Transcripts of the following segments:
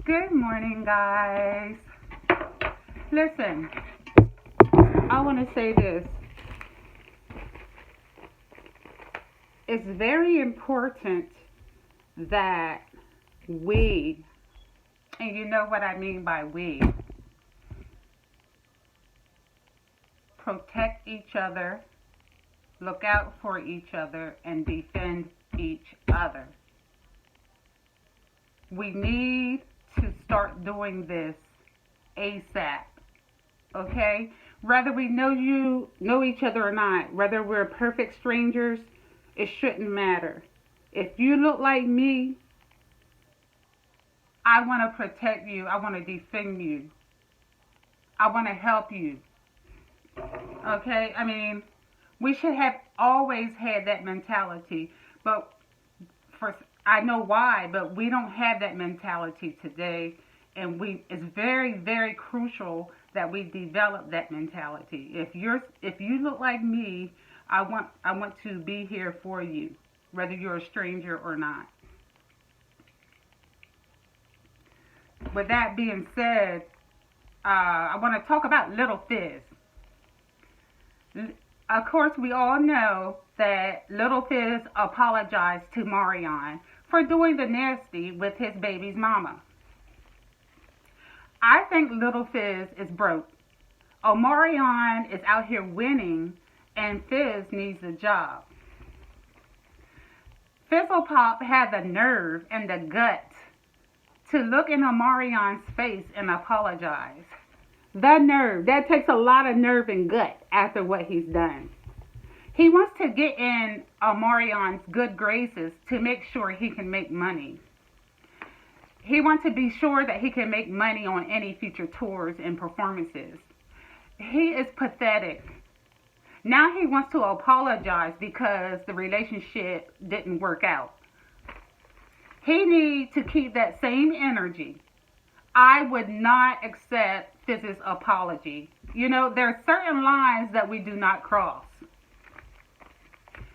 Good morning, guys. Listen, I want to say this. It's very important that we, and you know what I mean by we, protect each other, look out for each other, and defend each other. We need to start doing this ASAP. Okay? Whether we know each other or not, whether we're perfect strangers, it shouldn't matter. If you look like me, I want to protect you. I want to defend you. I want to help you. Okay? I mean, we should have always had that mentality, but I know why, but we don't have that mentality today, and it's very, very crucial that we develop that mentality. If you look like me, I want to be here for you, whether you're a stranger or not. With that being said, I want to talk about Little Fizz. Of course, we all know that Little Fizz apologized to Omarion for doing the nasty with his baby's mama. I think Little Fizz is broke. Omarion is out here winning, and Fizz needs a job. Fizzlepop had the nerve and the guts to look in Omarion's face and apologize. The nerve. That takes a lot of nerve and gut after what he's done. He wants to get in Omarion's good graces to make sure he can make money. He wants to be sure that he can make money on any future tours and performances. He is pathetic. Now he wants to apologize because the relationship didn't work out. He needs to keep that same energy. I would not accept Fizz's apology. You know, there are certain lines that we do not cross.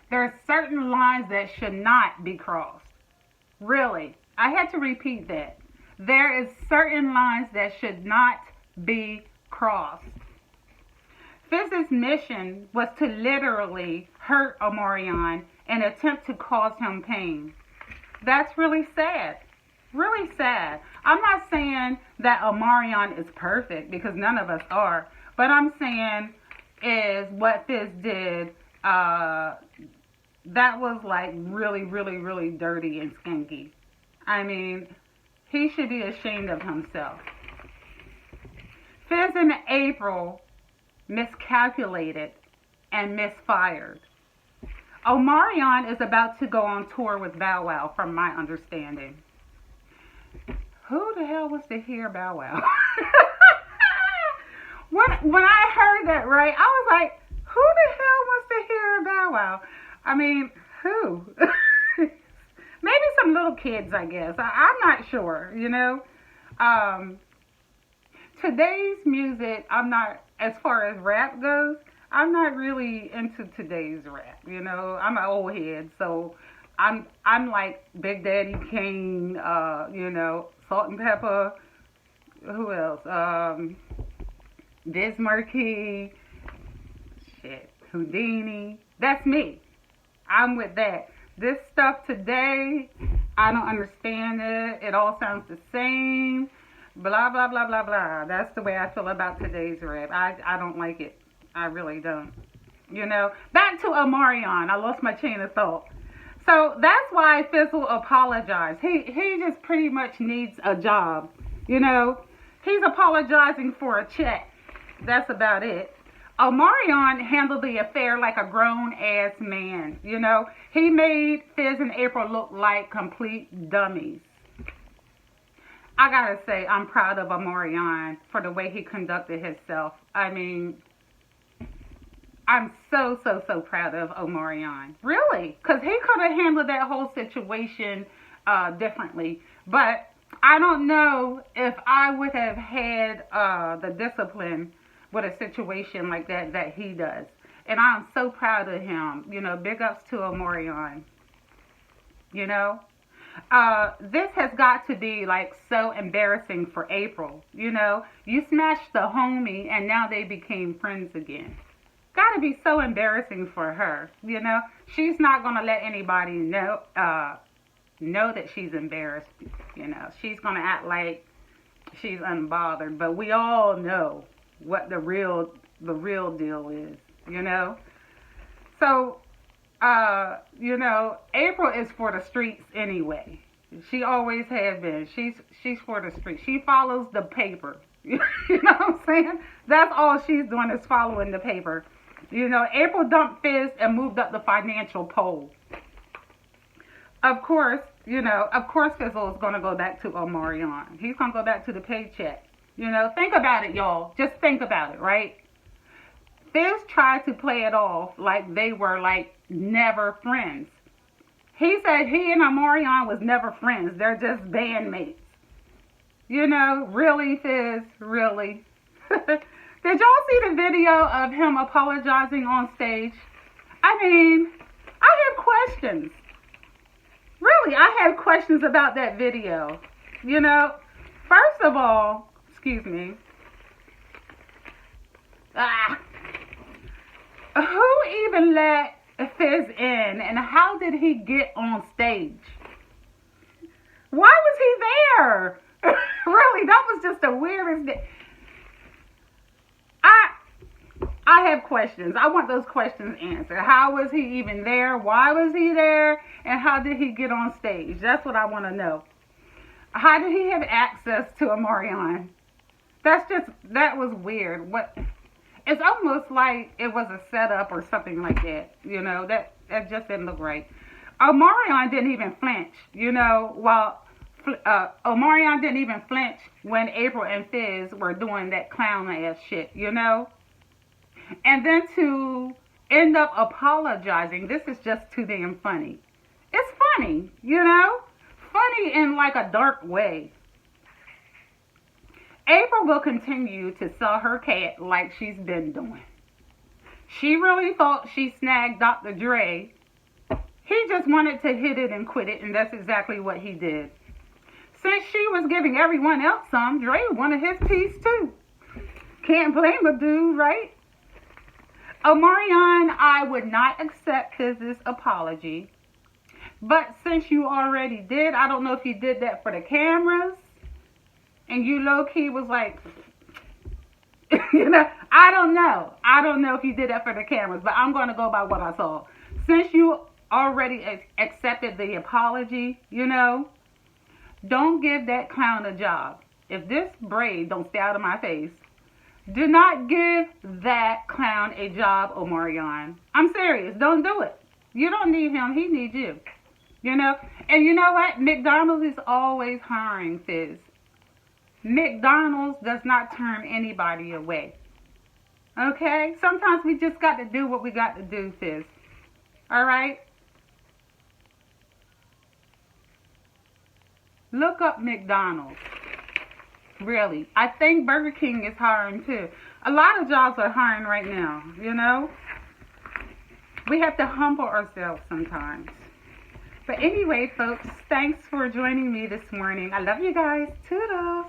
There are certain lines that should not be crossed. Really. I had to repeat that. There is certain lines that should not be crossed. Fizz's mission was to literally hurt Omarion and attempt to cause him pain. That's really sad. Really sad. I'm not saying that Omarion is perfect, because none of us are. But I'm saying is what Fizz did, that was like really, really, really dirty and skanky. I mean, he should be ashamed of himself. Fizz in April miscalculated and misfired. Omarion is about to go on tour with Bow Wow, from my understanding. Who the hell wants to hear Bow Wow? When I heard that, right, I was like, who the hell wants to hear Bow Wow? I mean, who? Maybe some little kids, I guess. I'm not sure, you know. Today's music, I'm not, as far as rap goes, I'm not really into today's rap, you know. I'm an old head, so I'm like Big Daddy Kane, you know, Salt and Pepper. Who else? Biz Markie. Shit. Houdini. That's me. I'm with that. This stuff today, I don't understand it. It all sounds the same. Blah, blah, blah, blah, blah. That's the way I feel about today's rap. I don't like it. I really don't. You know, back to Omarion. I lost my chain of thought. So that's why Fizzle apologized. He just pretty much needs a job. You know, he's apologizing for a check. That's about it. Omarion handled the affair like a grown-ass man. You know, he made Fizz and April look like complete dummies. I gotta say, I'm proud of Omarion for the way he conducted himself. I mean, I'm so proud of Omarion. Really. Because he could have handled that whole situation differently. But I don't know if I would have had the discipline with a situation like that he does. And I'm so proud of him. You know, big ups to Omarion. You know? This has got to be like so embarrassing for April. You know, you smashed the homie and now they became friends again. Gotta be so embarrassing for her. You know, she's not gonna let anybody know that she's embarrassed. You know, she's gonna act like she's unbothered, but we all know what the real deal is. You know, so you know, April is for the streets anyway. She always has been. She's for the streets. She follows the paper. You know what I'm saying? That's all she's doing is following the paper. You know, April dumped Fizz and moved up the financial pole. Of course, you know, of course Fizzle is going to go back to Omarion. He's going to go back to the paycheck. You know, think about it, y'all. Just think about it, right? Fizz tried to play it off like they were like never friends. He said he and Omarion was never friends. They're just bandmates. You know, really, Fizz? Really? Did y'all see the video of him apologizing on stage? I mean, I have questions. Really, I have questions about that video. You know, first of all, excuse me. Who even let Fizz in and how did he get on stage? Why was he there? Really, that was just the weirdest thing. I have questions. I want those questions answered. How was he even there? Why was he there? And how did he get on stage? That's what I want to know. How did he have access to Omarion? That was weird. What? It's almost like it was a setup or something like that. You know, that just didn't look right. Omarion didn't even flinch. You know, while Omarion didn't even flinch when April and Fizz were doing that clown ass shit. You know. And then to end up apologizing, this is just too damn funny. It's funny, you know? Funny in like a dark way. April will continue to sell her cat like she's been doing. She really thought she snagged Dr. Dre. He just wanted to hit it and quit it, and that's exactly what he did. Since she was giving everyone else some, Dre wanted his piece too. Can't blame a dude, right? Omarion, I would not accept Fizz's apology. But since you already did, I don't know if you did that for the cameras. And you low-key was like, you know, I don't know. I don't know if you did that for the cameras, but I'm going to go by what I saw. Since you already accepted the apology, you know, don't give that clown a job. If this braid don't stay out of my face, do not give that clown a job, Omarion. I'm serious. Don't do it. You don't need him. He needs you. You know? And you know what? McDonald's is always hiring, Fizz. McDonald's does not turn anybody away. Okay? Sometimes we just got to do what we got to do, Fizz. All right? Look up McDonald's. Really. I think Burger King is hiring too. A lot of jobs are hiring right now, you know. We have to humble ourselves sometimes. But anyway, folks, thanks for joining me this morning. I love you guys. Toodles.